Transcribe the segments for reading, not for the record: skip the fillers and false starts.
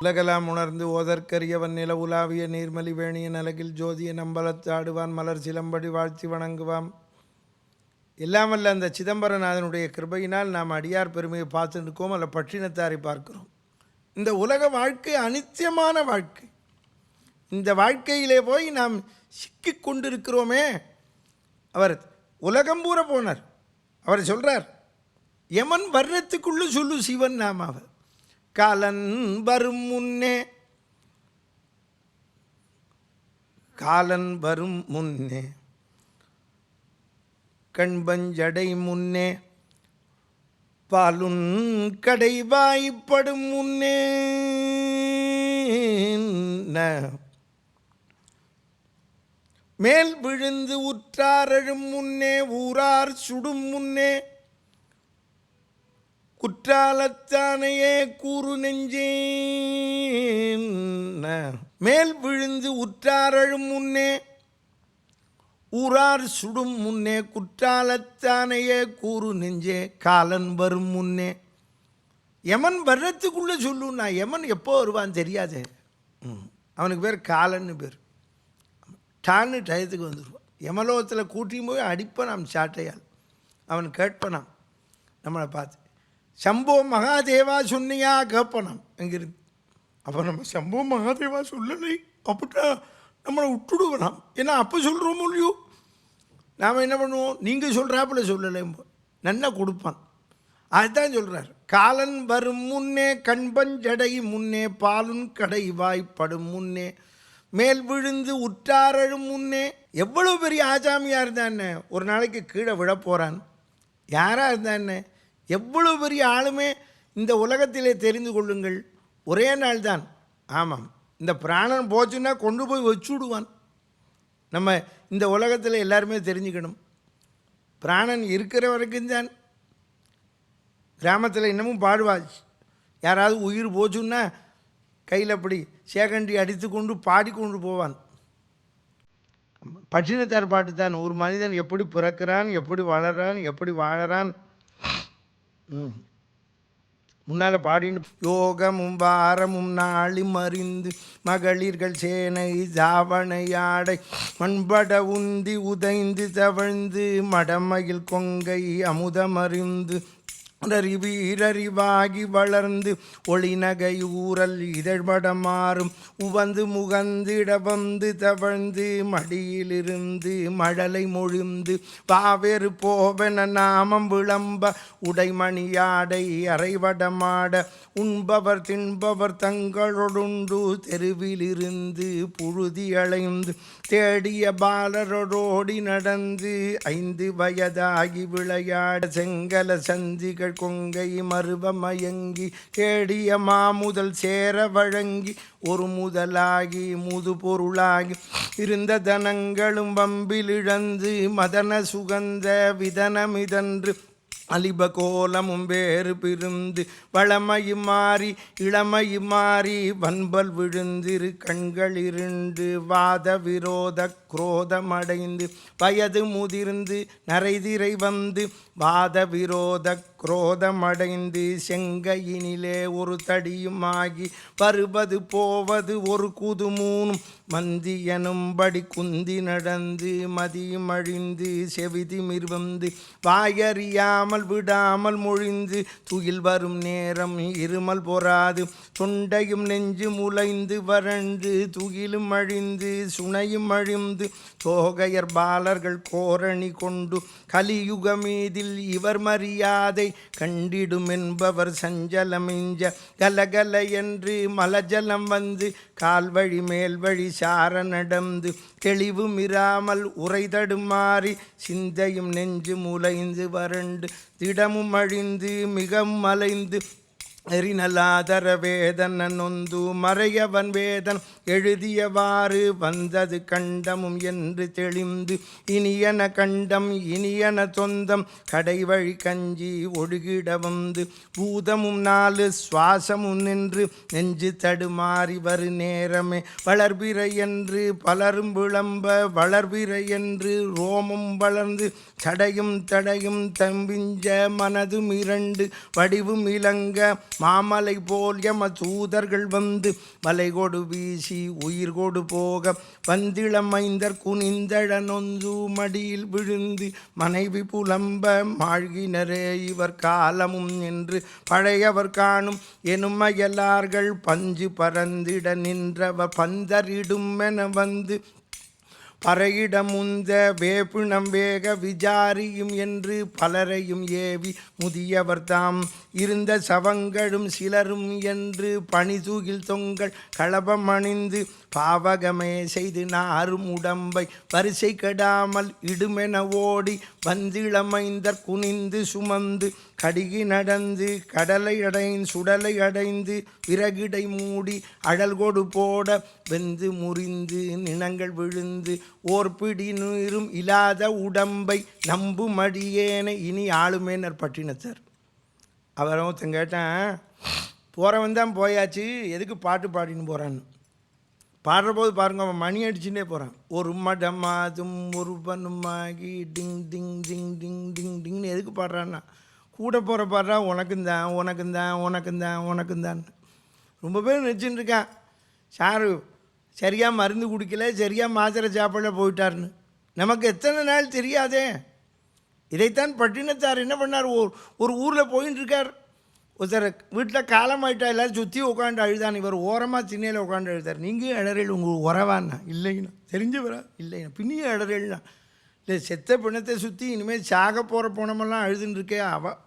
உலகெல்லாம் உணர்ந்து ஓதற்கரியவன் நில உலாவிய நீர்மலி வேணிய நலகில் ஜோதிய நம்பலத்தாடுவான் மலர் சிலம்படி வாழ்த்தி வணங்குவான். எல்லாம் வல்ல அந்த சிதம்பரநாதனுடைய கிருபையினால் நாம் அடியார் பெருமையை பார்த்துட்டு இருக்கோம், அல்ல பற்றினத்தாரை பார்க்கிறோம். இந்த உலக வாழ்க்கை அனித்தியமான வாழ்க்கை. இந்த வாழ்க்கையிலே போய் நாம் சிக்கி கொண்டிருக்கிறோமே. அவர் உலகம் பூரா போனார். அவர் சொல்கிறார், யமன் வர்றத்துக்குள்ளே சொல்லு சிவன் நாமாவை. காலன் வரும் முன்னே, காலன் வரும் முன்னே, கண்பஞ்சடை முன்னே, பாலுன் கடை வாய்ப்படும் முன்னே, மேல் விழுந்து உற்றாரழும் முன்னே, ஊரார் சுடும் முன்னே, குற்றாலத்தானையே கூறு நெஞ்சே. மேல் விழுந்து உற்றாரழும் முன்னே, ஊரார் சுடும் முன்னே, குற்றாலத்தானையே கூறு நெஞ்சே. காலன் வரும் முன்னே, யமன் வர்றதுக்குள்ளே சொல்லுன்னா. யமன் எப்போ வருவான்னு தெரியாது. அவனுக்கு பேர் காலன்னு பேர். டான்னு டயத்துக்கு வந்துடுவான். யமலோகத்தில் கூட்டியும் போய் அடிப்பனாம் சாட்டையால். அவன் கேட்பனாம் நம்மளை பார்த்து, சம்போ மகாதேவா சொன்னியா கேட்பனாம் எங்கிருந்து. அப்போ நம்ம சம்போ மகாதேவா சொல்லலை அப்படின்னா நம்மளை விட்டுடுவனாம். ஏன்னா அப்போ சொல்கிறோம் இல்லையோ, நாம் என்ன பண்ணுவோம், நீங்கள் சொல்கிறாப்புல சொல்லலை நன்னா கொடுப்பான். அதுதான் சொல்கிறார், காலன் வரும் முன்னே, கண்பஞ்சடை முன்னே, பாலுன் கடை வாய்ப்படும் முன்னே, மேல் விழுந்து உற்றாரழும் முன்னே. எவ்வளோ பெரிய ஆசாமியாக இருந்தான்னு ஒரு நாளைக்கு கீழே விழ போகிறான். யாராக இருந்தான்னு எவ்வளோ பெரிய ஆளுமே இந்த உலகத்திலே தெரிந்து கொள்ளுங்கள், ஒரே நாள் தான். ஆமாம், இந்த பிராணன் போச்சுன்னா கொண்டு போய் வச்சுடுவான். நம்ம இந்த உலகத்தில் எல்லாருமே தெரிஞ்சுக்கணும், பிராணன் இருக்கிற வரைக்கும் தான். கிராமத்தில் இன்னமும் பாடுவாச்சு, யாராவது உயிர் போச்சுன்னா கையில் அப்படி சேகண்டி அடித்து கொண்டு பாடிக்கொண்டு போவான். பட்டினத்தார் பாட்டு தான். ஒரு மனிதன் எப்படி பிறக்கிறான், எப்படி வளர்றான், எப்படி வாழறான் முன்னால் பாடின்னு. யோகமும் வாரமும் நாளும் அறிந்து மகளிர்கள் சேனை ஜாவணையாடை மண்பட உந்தி உதைந்து தவழ்ந்து மடமையில் கொங்கை அமுதமறிந்து வீரறிவாகி வளர்ந்து ஒளிநகை ஊரல் இதழ்படமாறும் உவந்து முகந்திட வந்து தவழ்ந்து மடியிலிருந்து மழலை மொழிந்து பாவேறு போவென நாமம் விளம்ப உடைமணியாடை அரைவடமாட உண்பவர் தின்பவர் தங்களொடுண்டு தெருவிலிருந்து புழுதி அலைந்து தேடிய பாலரோடி நடந்து 5 வயதாகி விளையாட செங்கல சந்திகள் கொங்கை மருவ மயங்கி கேடிய மாமுதல் சேர வழங்கி ஒரு முதலாகி முது பொருளாகி இருந்த தனங்களும் வம்பில் இழந்து மதன சுகந்த விதனமிதன்று அலிப கோலமும் வேறு பிரிந்து வளமையும் மாறி இளமையும் மாறி வன்பல் விழுந்திரு கண்கள் இருண்டு வாத விரோத குரோதமடைந்து வயது முதிர்ந்து நரைதிரை வந்து வாத விரோத குரோதமடைந்து செங்கையினிலே ஒரு தடியுமாகி வருவது போவது ஒரு குதுமூனும் மந்தி எனும்படி குந்தி நடந்து மதியும் அழிந்து செவிதி மிர்வந்து வாயறியாமல் விடாமல் மொழிந்து துயில் வரும் நேரம் இருமல் பொறாது தொண்டையும் நெஞ்சு முளைந்து வறண்டு துகிலும் அழிந்து சுனையும் அழிந்து தோகையர் பாலர்கள் கோரணி கொண்டு கலியுக மீதில் இவர் மரியாதை கண்டிடும் என்பவர் சஞ்சலமிஞ்ச கலகல என்று மலஜலம் வந்து கால்வழி மேல்வழி சார நடந்து தெளிவும் இராமல் உரைதடுமாறி சிந்தையும் நெஞ்சு முளைந்து வறண்டு திடமும் அழிந்து மிகவும் அலைந்து எரிநலாதர வேதன் நொந்து மறையவன் வேதன் எழுதியவாறு வந்தது கண்டமும் என்று தெளிந்து இனியன கண்டம் இனியன சொந்தம் கடைவழி கஞ்சி ஒழுகிட வந்து பூதமும் 4 சுவாசமும் நின்று நெஞ்சு தடுமாறி வரு நேரமே வளர்பிறை என்று பலரும் விளம்ப வளர்பிறை என்று ரோமம் வளர்ந்து தடையும் தம்பிஞ்ச மனதும் 2 வடிவும் இலங்க மாமலை போல் யம தூதர்கள் வந்து மலை கொடு வீசி உயிர் கொடு போக வந்திளமைந்தர் குனிந்தழ நொந்து மடியில் விழுந்து மனைவி புலம்ப மாழ்கினரே இவர் காலமும் என்று பழையவர் காணும் எனுமையலார்கள் பஞ்சு பரந்திட நின்றவர் பந்தரிடும் என வந்து பறையிடமுந்த வேப்பிணம் வேக விசாரியும் என்று பலரையும் ஏவி முதியவர் தாம் இருந்த சவங்களும் சிலரும் என்று பணிதூகில் தொங்கல் களபம் அணிந்து பாவகமே செய்து நாரும் உடம்பை வரிசை கெடாமல் இடுமென ஓடி வந்திளமைந்தர் குனிந்து சுமந்து கடிகி நடந்து கடலை அடைந்து சுடலை அடைந்து விறகிடை மூடி அழல் கொடு போட வெந்து முறிந்து நினங்கள் விழுந்து ஓர்பிடி நீரும் இல்லாத உடம்பை நம்பும் அடியேனை இனி ஆளுமேனர் பட்டினத்தார். அவரை ஒருத்தன் கேட்டேன், போகிறவன் தான் போயாச்சு, எதுக்கு பாட்டு பாடின்னு போகிறான்னு. பாடுற போது பாருங்க, அவன் மணி அடிச்சுட்டே போகிறான். ஒரு மடமாதும் ஒரு பண்ணுமாகி டிங் டிங் டிங் டிங் டிங் டிங்னு எதுக்கு பாடுறான்னா, கூட போகிற பாடுறா உனக்குந்தான் உனக்குந்தான் உனக்குந்தான் உனக்குந்தான். ரொம்ப பேர் நினச்சின்னு இருக்கான் சாரு சரியாக மருந்து குடிக்கல, சரியாக மாத்திரை சாப்பிட போயிட்டாருன்னு. நமக்கு எத்தனை நாள் தெரியாதே. இதைத்தான் பட்டினத்தார் என்ன பண்ணார், ஒரு ஊரில் போயின்னு இருக்கார். ஒருத்தர் வீட்டில் காலமாயிட்டா எல்லோரும் சுற்றி உட்காந்து அழுதான். இவர் ஓரமாக திண்ணையில் உட்காந்து அழுதார். நீங்கள் அழறேள் உங்களுக்கு உறவான்னா? இல்லைங்கண்ணா. தெரிஞ்சவரா? இல்லைங்கண்ணா. பின்னியும் அழறேள்னா? இல்லை, செத்த பிணத்தை சுற்றி இனிமேல் சாக போகிற பிணமெல்லாம் அழுதுன்னு இருக்கே,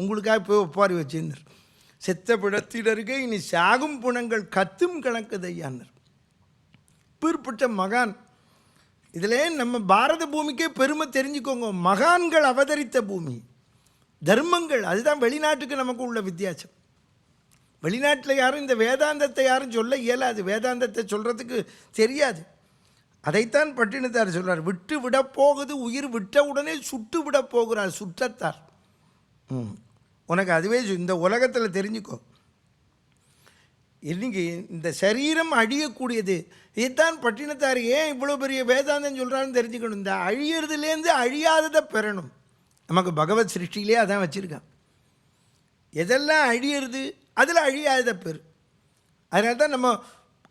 உங்களுக்காக போய் ஒப்பாரி வச்சுருந்தார். செத்த பிணத்திடருக்கே இனி சாகும் பிணங்கள் கத்தும் கணக்கு தையான்னார். பிற்பட்ட மகான். இதில் நம்ம பாரத பூமிக்கே பெருமை தெரிஞ்சுக்கோங்க. மகான்கள் அவதரித்த பூமி, தர்மங்கள். அதுதான் வெளிநாட்டுக்கு நமக்கு உள்ள வித்தியாசம். வெளிநாட்டில் யாரும் இந்த வேதாந்தத்தை யாரும் சொல்ல இயலாது, வேதாந்தத்தை சொல்கிறதுக்கு தெரியாது. அதைத்தான் பட்டினத்தார் சொல்கிறார். விட்டு விட போகுது உயிர், விட்ட உடனே சுட்டு விட போகிறார் சுற்றத்தார். உனக்கு அதுவே இந்த உலகத்தில் தெரிஞ்சுக்கோ. இன்னைக்கு இந்த சரீரம் அழியக்கூடியது. இதைத்தான் பட்டினத்தார் ஏன் இவ்வளோ பெரிய வேதாந்தம் சொல்கிறாருன்னு தெரிஞ்சுக்கணும். இந்த அழியறதுலேருந்து அழியாததை பெறணும். நமக்கு பகவத் சிருஷ்டிலே அதான் வச்சுருக்கான். எதெல்லாம் அழியிறது அதில் அழியாத பேர். அதனால தான் நம்ம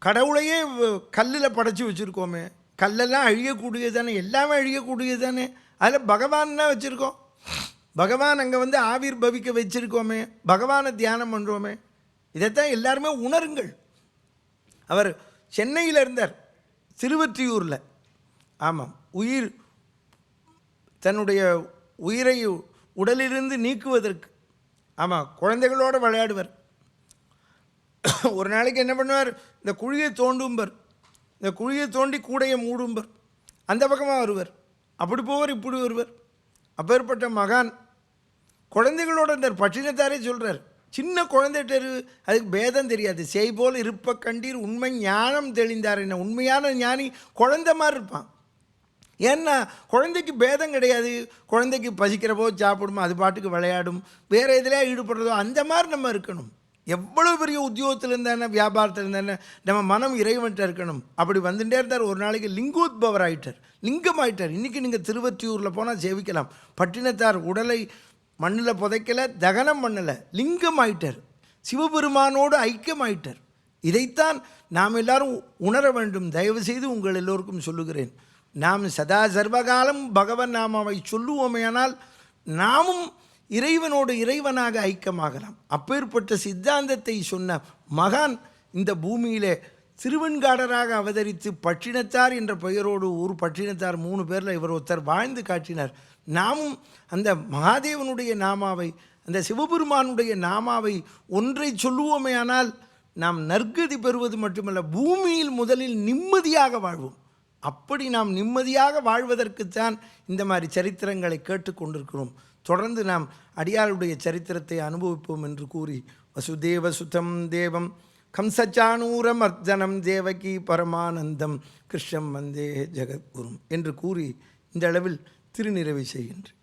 கடவுளையே கல்லில் படைச்சி வச்சுருக்கோமே. கல்லெல்லாம் அழியக்கூடியது தானே, எல்லாமே அழியக்கூடியது தானே. அதில் பகவான் தான் வச்சுருக்கோம். பகவான் அங்கே வந்து ஆவிர் பவிக்க வச்சுருக்கோமே, பகவானை தியானம் பண்ணுறோமே. இதைத்தான் எல்லாருமே உணருங்கள். அவர் சென்னையில் இருந்தார், திருவொற்றியூரில். ஆமாம், உயிர் தன்னுடைய உயிரை உடலிலிருந்து நீக்குவதற்கு. ஆமாம், குழந்தைகளோடு விளையாடுவர். ஒரு நாளைக்கு என்ன பண்ணுவார், இந்த குழியை தோண்டும்பர், இந்த குழியை தோண்டி கூடையை மூடும்பர், அந்த பக்கமாக வருவர். அப்படி போவார், இப்படி வருவர். அப்பேற்பட்ட மகான் குழந்தைகளோட இருந்தார். பட்டினத்தாரே சொல்கிறார், சின்ன குழந்தைகிட்ட அதுக்கு பேதம் தெரியாது. செய் போல் இருப்ப கண்டீர் உண்மை ஞானம் தெளிந்தார். என்ன உண்மையான ஞானி குழந்தை மாதிரி இருப்பான். ஏன்னா குழந்தைக்கு பேதம் கிடையாது. குழந்தைக்கு பசிக்கிற போது சாப்பிடுமோ, அது பாட்டுக்கு விளையாடும், வேறு எதிலே ஈடுபடுறதோ அந்த மாதிரி நம்ம இருக்கணும். எவ்வளோ பெரிய உத்தியோகத்தில் இருந்தானே, வியாபாரத்தில் இருந்தானே, நம்ம மனம் இறைவன்ட்ட இருக்கணும். அப்படி வந்துட்டே இருந்தார். ஒரு நாளைக்கு லிங்கோத்பவர் ஆகிட்டார், லிங்கம் ஆகிட்டார். இன்றைக்கி நீங்கள் திருவொற்றியூரில் போனால் சேவிக்கலாம். பட்டினத்தார் உடலை மண்ணில் புதைக்கலை, தகனம் பண்ணலை, லிங்கம் ஆயிட்டார், சிவபெருமானோடு ஐக்கியம் ஆயிட்டார். இதைத்தான் நாம் எல்லாரும் உணர வேண்டும். தயவு செய்து உங்கள் எல்லோருக்கும் சொல்லுகிறேன், நாம் சதா சர்வகாலம் பகவன் நாமாவை சொல்லுவோமேயானால் நாமும் இறைவனோடு இறைவனாக ஐக்கியமாகலாம். அப்பேற்பட்ட சித்தாந்தத்தை சொன்ன மகான் இந்த பூமியிலே திருவெண்காடராக அவதரித்து பட்டினத்தார் என்ற பெயரோடு ஊர் பட்டினத்தார் 3 பேரில் இவர் ஒருத்தர் வாழ்ந்து காட்டினார். நாமும் அந்த மகாதேவனுடைய நாமாவை, அந்த சிவபெருமானுடைய நாமாவை ஒன்றை சொல்லுவோமேயானால் நாம் நற்கதி பெறுவது மட்டுமல்ல, பூமியில் முதலில் நிம்மதியாக வாழ்வோம். அப்படி நாம் நிம்மதியாக வாழ்வதற்குத்தான் இந்த மாதிரி சரித்திரங்களை கேட்டுக்கொண்டிருக்கிறோம். தொடர்ந்து நாம் அடியாருடைய சரித்திரத்தை அனுபவிப்போம் என்று கூறி, வசுதேவ சுதம் தேவம் கம்சச்சானூரமர்தனம் தேவகி பரமானந்தம் கிருஷ்ணம் வந்தே ஜெகத்குரும் என்று கூறி இந்த அளவில் திருநிறைவு செய்கின்றேன்.